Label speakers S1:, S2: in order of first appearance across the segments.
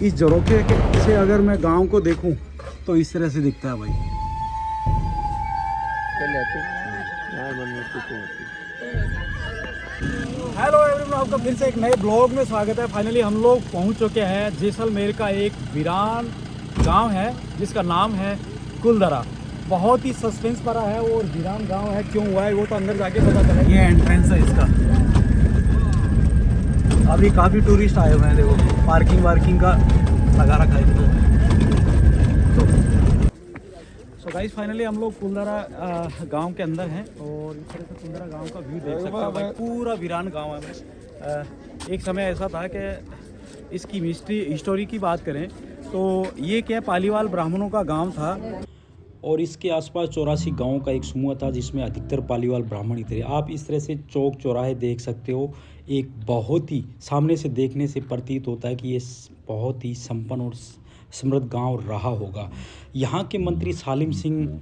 S1: इस झरोखे से अगर मैं गांव को देखूं तो इस तरह से दिखता है भाई। हेलो एवरीवन, आपका फिर से एक नए ब्लॉग में स्वागत है। फाइनली हम लोग पहुंच चुके हैं जैसलमेर का एक वीरान गांव है जिसका नाम है कुलदरा। बहुत ही सस्पेंस भरा है और वीरान गांव है, क्यों हुआ है वो तो अंदर जाके पता चलेगा। ये एंट्रेंस है इसका। अभी काफ़ी टूरिस्ट आए हुए हैं, देखो पार्किंग वार्किंग का लगा रखा है। तो गाइस फाइनली हम लोग कुलदरा गांव के अंदर हैं और इस तरह से कुलदरा गांव का व्यू देख सकते हो भाई। पूरा वीरान गांव है। एक समय ऐसा था कि इसकी हिस्टोरी की बात करें तो ये क्या पालीवाल ब्राह्मणों का गांव था और इसके आसपास 84 गांवों का एक समूह था जिसमें अधिकतर पालीवाल ब्राह्मण ही थे। आप इस तरह से चौक चौराहे देख सकते हो। एक बहुत ही सामने से देखने से प्रतीत होता है कि ये बहुत ही संपन्न और समृद्ध गांव रहा होगा। यहाँ के मंत्री सालिम सिंह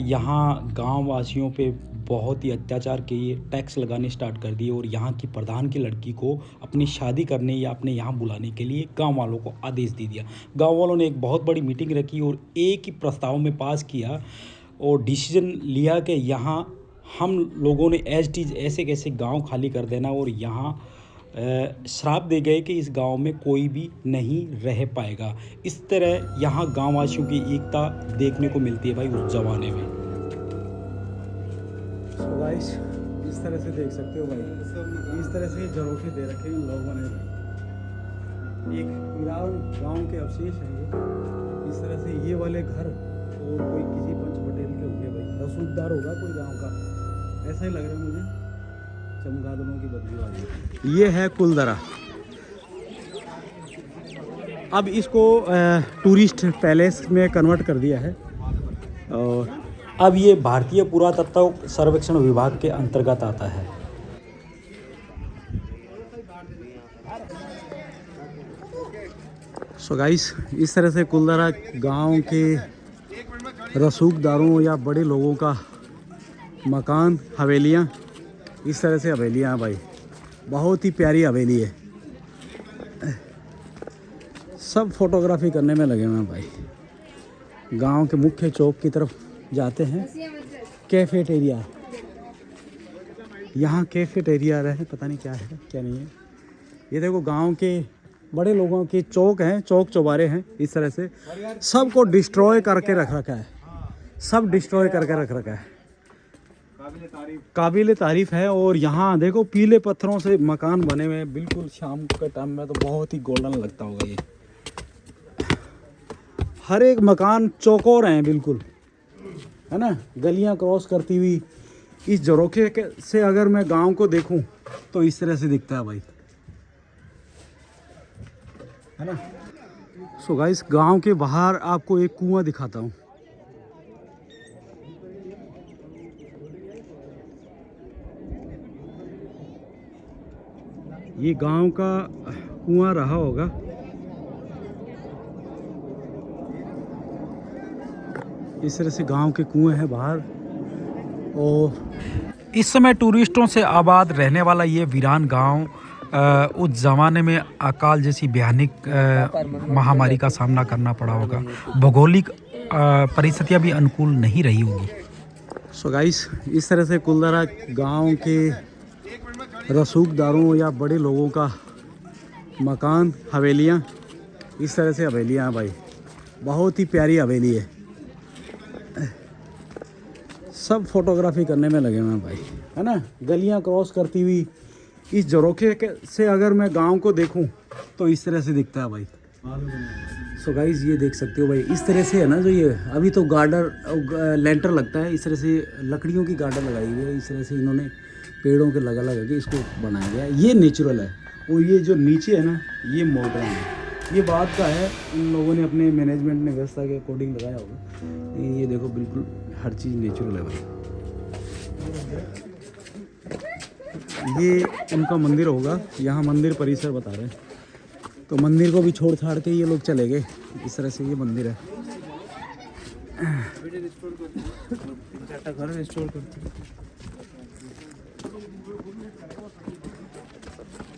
S1: यहाँ गांव वासियों पे बहुत ही अत्याचार किए, टैक्स लगाने स्टार्ट कर दिए और यहाँ की प्रधान की लड़की को अपनी शादी करने या अपने यहाँ बुलाने के लिए गांव वालों को आदेश दे दिया। गांव वालों ने एक बहुत बड़ी मीटिंग रखी और एक ही प्रस्ताव में पास किया और डिसीजन लिया कि यहाँ हम लोगों ने एज इट इज़ ऐसे कैसे गाँव खाली कर देना और यहाँ श्राप दे गए कि इस गांव में कोई भी नहीं रह पाएगा। इस तरह यहाँ गांववासियों की एकता देखने को मिलती है भाई उस जमाने में। So guys, इस तरह से देख सकते हो भाई, इस तरह से झरोखे दे रखे हैं लोगों ने। एक वीरान गांव के अवशेष हैं ये। इस तरह से ये वाले घर और कोई किसी पंच पटेल के होंगे भाई, रसूखदार होगा कोई गाँव का, ऐसा ही लग रहा है मुझे। चमगादड़ों की बदली वाली ये है कुलदरा। अब इसको टूरिस्ट पैलेस में कन्वर्ट कर दिया है और अब ये भारतीय पुरातत्व सर्वेक्षण विभाग के अंतर्गत आता है। सो गाइस, इस तरह से कुलदरा गांव के रसूखदारों या बड़े लोगों का मकान, हवेलियां, इस तरह से हवेलियाँ हैं भाई। बहुत ही प्यारी हवेली है। सब फोटोग्राफी करने में लगे हुए हैं भाई। गांव के मुख्य चौक की तरफ जाते हैं। कैफेटेरिया, यहाँ कैफेटेरिया रहे, पता नहीं क्या है क्या नहीं है। ये देखो गांव के बड़े लोगों के चौक हैं, चौक चौबारे हैं। इस तरह से सबको डिस्ट्रॉय करके रख रखा है, सब डिस्ट्रॉय करके रख रखा है। काबिल तारीफ है। और यहाँ देखो पीले पत्थरों से मकान बने हुए हैं, बिल्कुल शाम के टाइम में तो बहुत ही गोल्डन लगता होगा ये। हर एक मकान चौकोर हैं बिल्कुल, है ना, गलियाँ क्रॉस करती हुई। इस झरोखे से अगर मैं गांव को देखूं तो इस तरह से दिखता है भाई, है ना। सो गाइस, गांव के बाहर आपको एक कुआं दिखाता हूँ। ये गांव का कुआं रहा होगा। इस तरह से गांव के कुएं हैं बाहर। और इस समय टूरिस्टों से आबाद रहने वाला ये वीरान गांव उस ज़माने में अकाल जैसी भयानक महामारी का सामना करना पड़ा होगा। भौगोलिक परिस्थितियां भी अनुकूल नहीं रही होगी। सो गाइस, इस तरह से कुलदरा गांव के रसूखदारों या बड़े लोगों का मकान, हवेलियाँ, इस तरह से हवेलियाँ हैं भाई। बहुत ही प्यारी हवेली है। सब फोटोग्राफी करने में लगे हुए हैं भाई, है ना, गलियाँ क्रॉस करती हुई। इस झरोखे से अगर मैं गांव को देखूं तो इस तरह से दिखता है भाई। सो गाइस, ये देख सकते हो भाई, इस तरह से है ना, जो ये अभी तो गार्डर लेंटर लगता है, इस तरह से लकड़ियों की गार्डर लगाई हुई है। इस तरह से इन्होंने पेड़ों के लगा के इसको बनाया गया है। ये नेचुरल है और ये जो नीचे है ना, ये मॉडर्न है। ये बात का है, इन लोगों ने अपने मैनेजमेंट ने व्यवस्था के अकॉर्डिंग लगाया होगा। ये देखो बिल्कुल हर चीज़ नेचुरल है भाई। ये उनका मंदिर होगा, यहाँ मंदिर परिसर बता रहे हैं। तो मंदिर को भी छोड़ छाड़ के ये लोग चले गए। इस तरह से ये मंदिर है।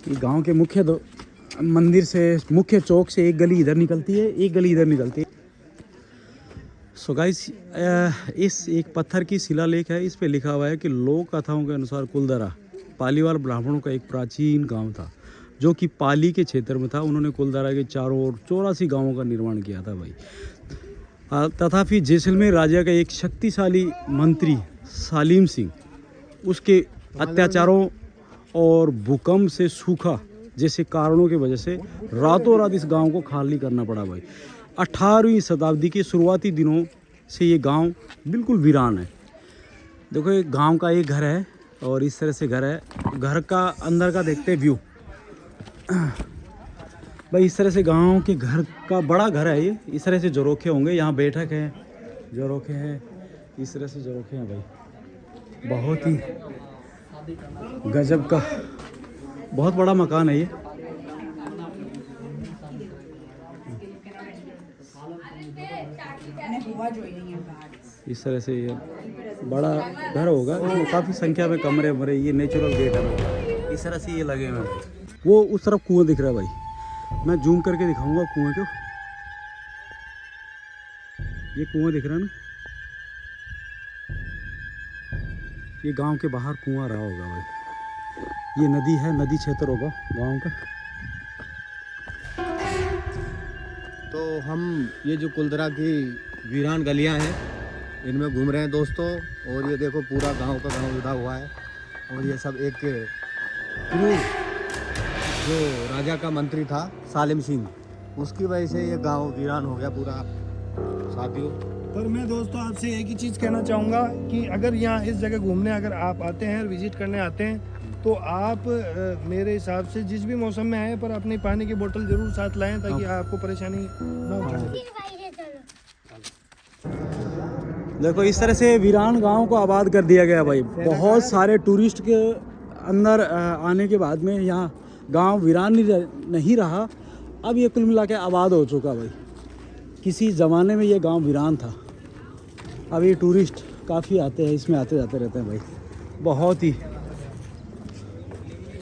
S1: ये गांव के मुख्य मंदिर से मुख्य चौक से एक गली इधर निकलती है, एक गली इधर निकलती है। सो गाइस इस एक पत्थर की शिलालेख है, इस पे लिखा हुआ है कि लोक कथाओं के अनुसार कुलदरा पालीवाल ब्राह्मणों का एक प्राचीन गांव था जो कि पाली के क्षेत्र में था। उन्होंने कुलदरा के चारों ओर 84 गांवों का निर्माण किया था भाई। तथापि जैसलमेर राजा का एक शक्तिशाली मंत्री सालिम सिंह उसके अत्याचारों और भूकंप से सूखा जैसे कारणों की वजह से रातों रात इस गांव को खाली करना पड़ा भाई। 18वीं शताब्दी के शुरुआती दिनों से ये गांव बिल्कुल वीरान है। देखो ये गांव का एक घर है और इस तरह से घर है। घर का अंदर का देखते व्यू भाई, इस तरह से गांव के घर का बड़ा घर है ये। इस तरह से जोरोखे होंगे, यहाँ बैठक है, जोरोखे हैं, इस तरह से जोरोखे हैं भाई। बहुत ही गजब का बहुत बड़ा मकान है ये। इस तरह से ये बड़ा घर होगा, इसमें काफ़ी संख्या में कमरे वमरे, ये नेचुरल गेट है। इस तरह से ये लगे हुए हैं। वो उस तरफ कुआं दिख रहा है भाई, मैं जूम करके दिखाऊंगा कुएं को। ये कुआं दिख रहा है ना, ये गांव के बाहर कुआं रहा होगा भाई। ये नदी है, नदी क्षेत्र होगा गांव का।
S2: तो हम ये जो कुलदरा की वीरान गलियां हैं इनमें घूम रहे हैं दोस्तों। और ये देखो पूरा गांव का गांव जुड़ा हुआ है। और ये सब एक क्रूर जो राजा का मंत्री था सालिम सिंह, उसकी वजह से ये गांव वीरान हो गया पूरा साथियों।
S3: पर मैं दोस्तों आपसे एक ही चीज़ कहना चाहूँगा कि अगर यहाँ इस जगह घूमने अगर आप आते हैं और विजिट करने आते हैं तो आप मेरे हिसाब से जिस भी मौसम में आए पर अपनी पानी की बोतल जरूर साथ लाएं ताकि आपको परेशानी ना हो।
S1: देखो इस तरह से वीरान गांव को आबाद कर दिया गया भाई। बहुत सारे टूरिस्ट के अंदर आने के बाद में यहाँ गांव वीरान नहीं रहा, अब ये कुल मिला के आबाद हो चुका भाई। किसी ज़माने में ये गांव वीरान था। अब ये टूरिस्ट काफ़ी आते हैं, इसमें आते जाते रहते हैं भाई। बहुत ही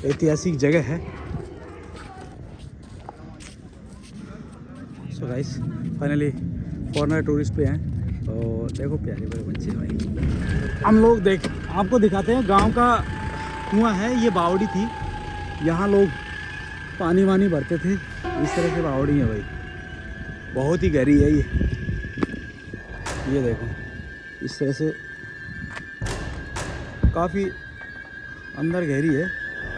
S1: ऐतिहासिक जगह है। So guys finally foreigner tourist पे हैं और देखो प्यारे प्यारे बच्चे भाई। हम लोग आपको दिखाते हैं गांव का कुआं है। ये बावड़ी थी, यहाँ लोग पानी वानी भरते थे। इस तरह की बावड़ी है भाई, बहुत ही गहरी है ये देखो। इस तरह से काफ़ी अंदर गहरी है।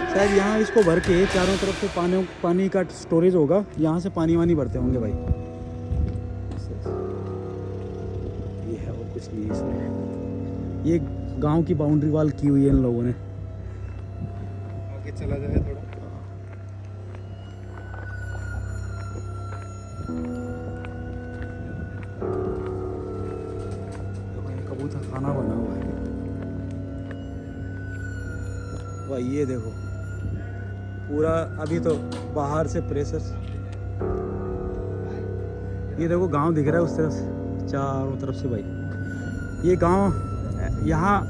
S1: शायद यहाँ इसको भर के चारों तरफ से पानी का स्टोरेज होगा, यहाँ से पानी वानी भरते होंगे भाई। ये है और कुछ नहीं इसमें। ये गांव की बाउंड्री वाल की हुई है इन लोगों ने।
S3: आगे चला जाए थोड़ा।
S1: कबूतर खाना बना हुआ है भाई। ये देखो पूरा अभी तो बाहर से प्रेशर। ये देखो गांव दिख रहा है उस तरफ से, चारों तरफ से भाई। ये गांव यहाँ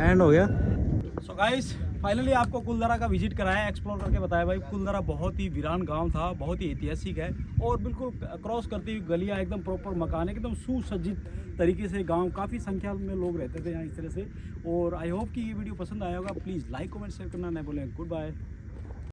S1: एंड हो गया। सो गाइस फाइनली आपको कुलदरा का विजिट कराया, एक्सप्लोर करके बताया भाई। कुलदरा बहुत ही वीरान गांव था, बहुत ही ऐतिहासिक है और बिल्कुल क्रॉस करती हुई गलियां, एकदम प्रॉपर मकान, एकदम सुसज्जित तरीके से गांव। काफ़ी संख्या में लोग रहते थे यहाँ इस तरह से। और आई होप कि ये वीडियो पसंद आया होगा। प्लीज़ लाइक कमेंट शेयर करना नहीं भूलें। Good bye.